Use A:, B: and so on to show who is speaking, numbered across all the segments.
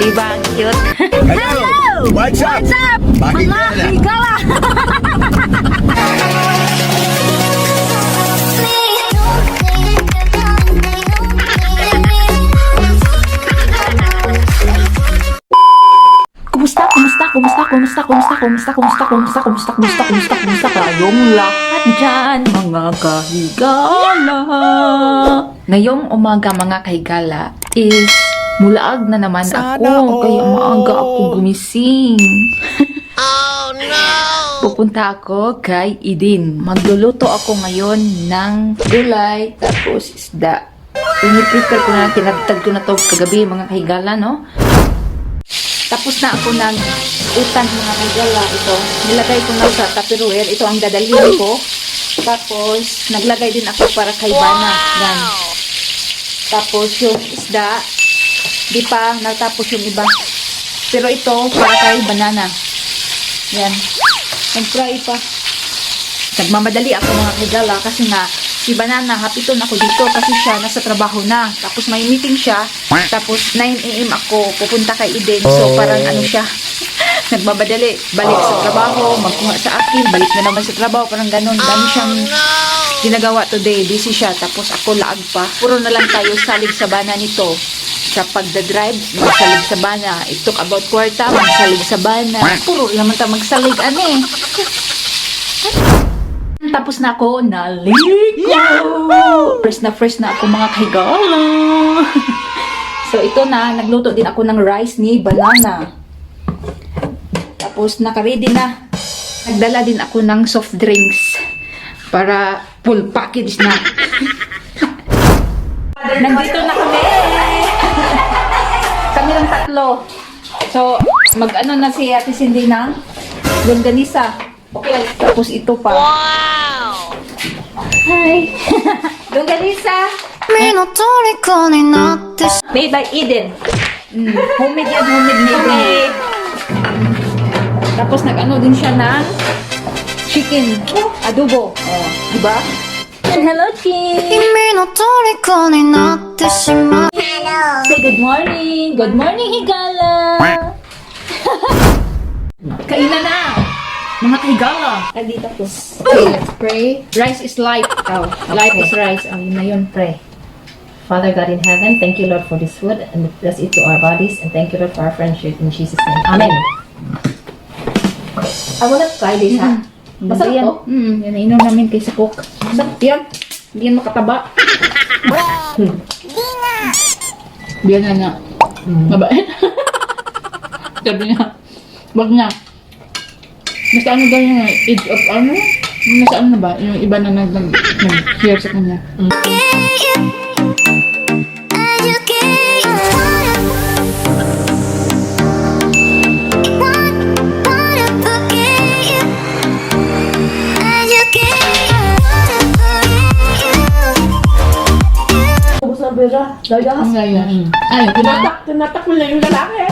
A: Diba? Ang cute.
B: Hello! What's up? Bakit
A: Mga
B: ka na?
A: higala! Kumusta kayong lahat dyan, mga kahigala? Ngayong umaga, mga kahigala, is mulaag na naman ako, kaya maaga ako gumising. Oh no! Pupunta ako kay Idin. Magluluto ako ngayon ng gulay tapos isda. Piniprepare ko na, tinagtag ko na to kagabi, mga kahigala, no? Tapos na ako nag-utan, mga kahigala. Ito, nilagay ko na sa tupperware. Ito ang dadalhin ko. Tapos, naglagay din ako para kay Bana. Yan. Tapos, yung isda, di pa natapos yung iba. Pero ito, para kay Banana. Yan. Nag-fry pa. Nagmamadali ako, mga kahigala, kasi nga, si Banana, hapiton ako dito kasi siya nasa trabaho na. Tapos may meeting siya. Tapos 9 AM ako pupunta kay Eden. So parang ano siya, nagbabadali. Balik sa trabaho, magkuha sa akin, balik na naman sa trabaho. Parang ganun. Dami siyang ginagawa today. Busy siya. Tapos ako laag pa. Puro na lang tayo salig sa bana nito. Sa pagdadrive, magsalig sa bana. It took about kwarta, magsalig sa bana. Puro naman tayo magsalig. Ano eh. Tapos na ako, naligo! Fresh na ako, mga kahigala. So, ito na, nagluto din ako ng rice ni Banana. Tapos, nakaready na. Nagdala din ako ng soft drinks para full package na. Nandito na kami! Kami lang tatlo. So, mag-ano na si Ate Cindy ng longganisa. Okay, tapos ito pa. Wow! Hi! Longganisa! Made by Eden. Homemade yan, homemade. Tapos nag-ano din siya ng chicken adobo. Oh, diba? Hello, Chin! Say good morning! Good morning, Higala! Kainan na! Mga kahigala. Dito po. Okay, let's pray. Rice is life. Oh, life is rice. Yun na yun, pray.
C: Father God in heaven, thank you, Lord, for this food and bless it to our bodies, and thank you, Lord, for our friendship in Jesus' name. Amen. I wanna try this, ha? Masarap
A: yan.
C: to?
A: Yan, nainom namin kay sa cook. Masarap yan. Hindi yan makataba. Biyan na nga. Mabait. Sabi niya. Wag na. Basta ano daw yung age of ano? Nasa ano na ba? Yung iba na nag-share sa kanya. Ang ngayon. Ay,
D: Tinatak mo na yung lalaki.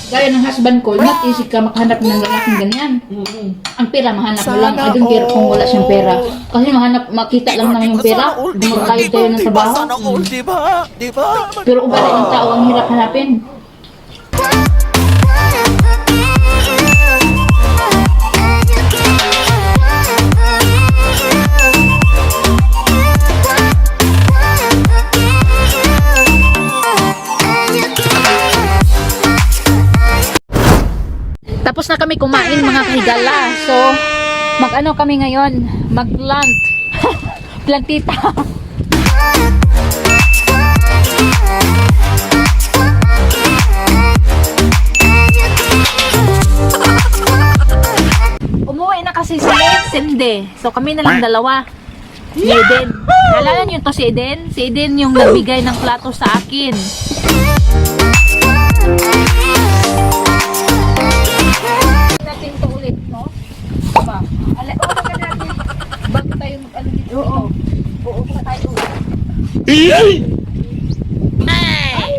A: gaya ng husband ko, not easy ka makahanap ng lalaking ganyan. Ang pera, mahanap mo lang. I don't care kung wala siyang pera. Kasi makita lang naman yung pera. Magkayod tayo ng trabaho. Pero ugali ng tao ang hirap hanapin. Tapos na kami kumain, mga kahigala. So, mag-ano kami ngayon? Mag-plant. Plantita. Umuwi na kasi si Cindy. So, kami na lang dalawa. Si Eden. Naalala niyo to si Eden? Si Eden yung nagbigay ng plato sa akin. Natin to ulit, no? Diba? Bago tayo mag-ano dito. Oo. Oo, pa tayo. Ay!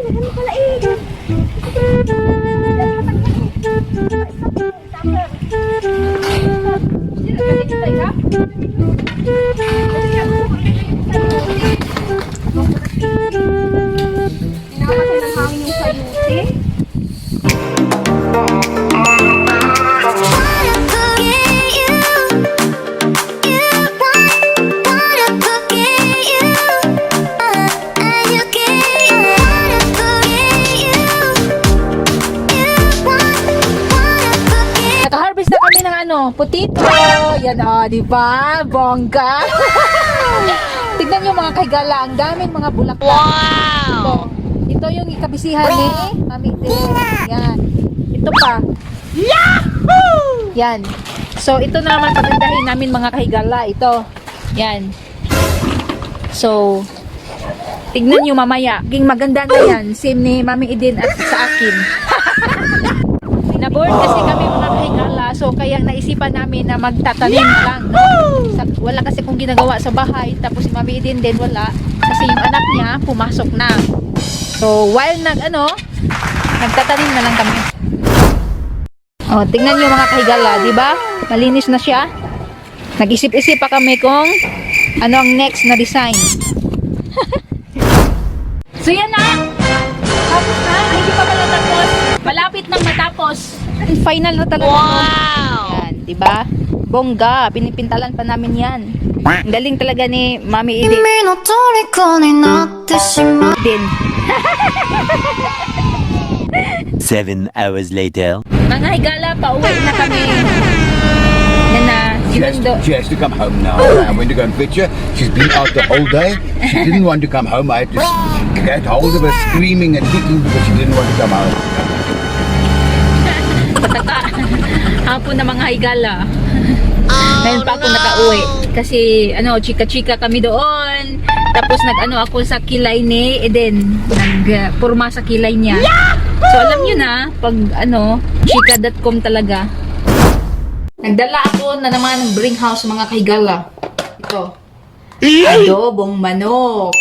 A: Nagano pala eh. Putito. Yan di ba? Bongga. Tignan nyo mga kahigala, ang daming mga bulaklak. Wow! Ito yung ikabisihan ni Mami Eden. Yan. Ito pa. Yahoo! Yan. So, ito na naman pagandahin namin mga kahigala. Ito. Yan. So, tignan nyo mamaya. Ging maganda na yan. Same ni Mami Eden at sa akin. Naboard kasi kami mga kahigala. So, kaya naisipan namin na magtatanim lang. No? Wala kasi kung ginagawa sa bahay. Tapos si Mami Eden din wala. Kasi yung anak niya pumasok na. So, while nagtatanim na lang kami. Oh, tingnan niyo mga kahigala, di ba? Malinis na siya. Nag-isip-isip pa kami kung ano ang next na design. So, yan na. Tapos na. Ay, hindi pa pala tapos. Malapit nang matapos. Final na talaga. Wow! Yan, di ba? Bongga. Pinipintalan pa namin yan. Ang galing talaga ni Mami Eden. Din.
B: 7 hours later.
A: Mga higala, pauwi na kami. Yan na.
E: She has to come home now. I went to go and fetch her. She's been out the whole day. She didn't want to come home. I had to get hold of her screaming and kicking because she didn't want to come home.
A: Pataka. Hapon na mga higala. Ngayon pa ako nakauwi. Kasi, chika-chika kami doon. Tapos ako sa kilay ni Eden. Nagpurma sa kilay niya. So, alam nyo na, pag chika.com talaga. Nagdala ako na naman ng bring house mga kahigala. Ito. Adobong manok.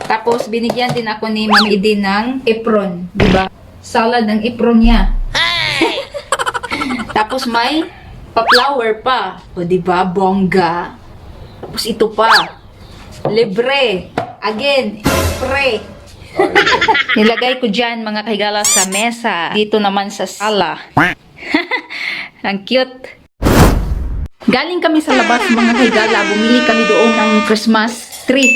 A: Tapos, binigyan din ako ni Mami Eden ng apron. Diba? Salad ng apron niya. Tapos, may pa-flower pa. O, diba? Bongga. Tapos, ito pa. Libre. Again, spray. Nilagay ko dyan mga kahigala sa mesa. Dito naman sa sala. Ang cute. Galing kami sa labas mga kahigala. Bumili kami doon ng Christmas tree.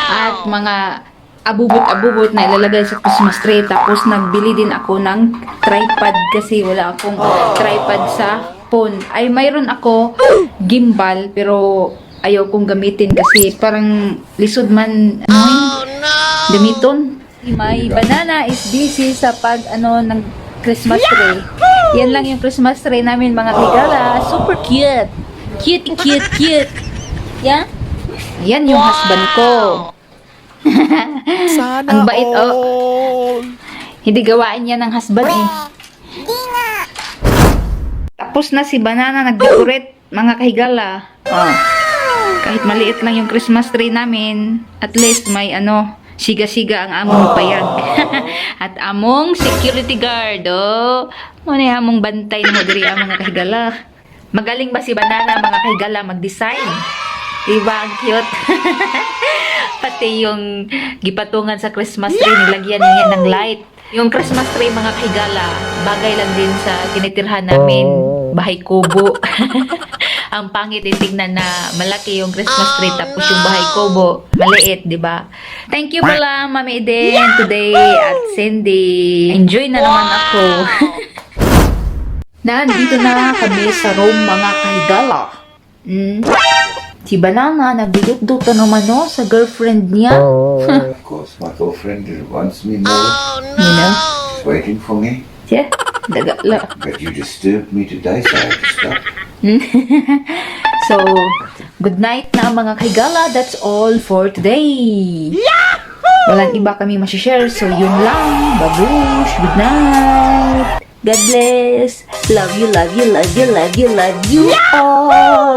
A: At mga abubot-abubot na ilalagay sa Christmas tree. Tapos nagbili din ako ng tripod kasi wala akong tripod sa phone. Ay mayroon ako gimbal pero ayaw kong gamitin kasi parang lisod man gamiton. My banana is busy sa pag ng Christmas tree. Yan lang yung Christmas tree namin mga kahigala. Super cute. Cute. Yeah? Yan yung husband ko.
B: Sana
A: ang bait Hindi gawain yan ng husband eh. Tapos na si Banana nag-decorate mga kahigala. Kahit maliit lang yung Christmas tree namin, at least may siga-siga ang among payag. At among security guard, muna among bantay na mo diri ang mga kahigala. Magaling ba si Banana mga kahigala mag-design? Diba ang cute? Pati yung gipatungan sa Christmas tree, nilagyan niya ng light. Yung Christmas tree mga kahigala, bagay lang din sa tinitirhan namin, bahay kubo. Ang pangit tingnan na malaki yung Christmas tree tapos yung bahay kubo maliit, di ba? Thank you pala Mami Eden today at Cindy. Enjoy na naman ako. Nandito na kami sa room mga kahigala. Si Banana nagdudot naman sa girlfriend niya.
E: Of course, my girlfriend wants me more.
A: You know?
E: She's waiting for me.
A: Yeah, dagala.
E: But you disturbed me today, so I had to stop.
A: So, good night na mga kahigala. That's all for today. Walang iba kami masishare. So, yun lang. Babush. Good night. God bless. Love you all.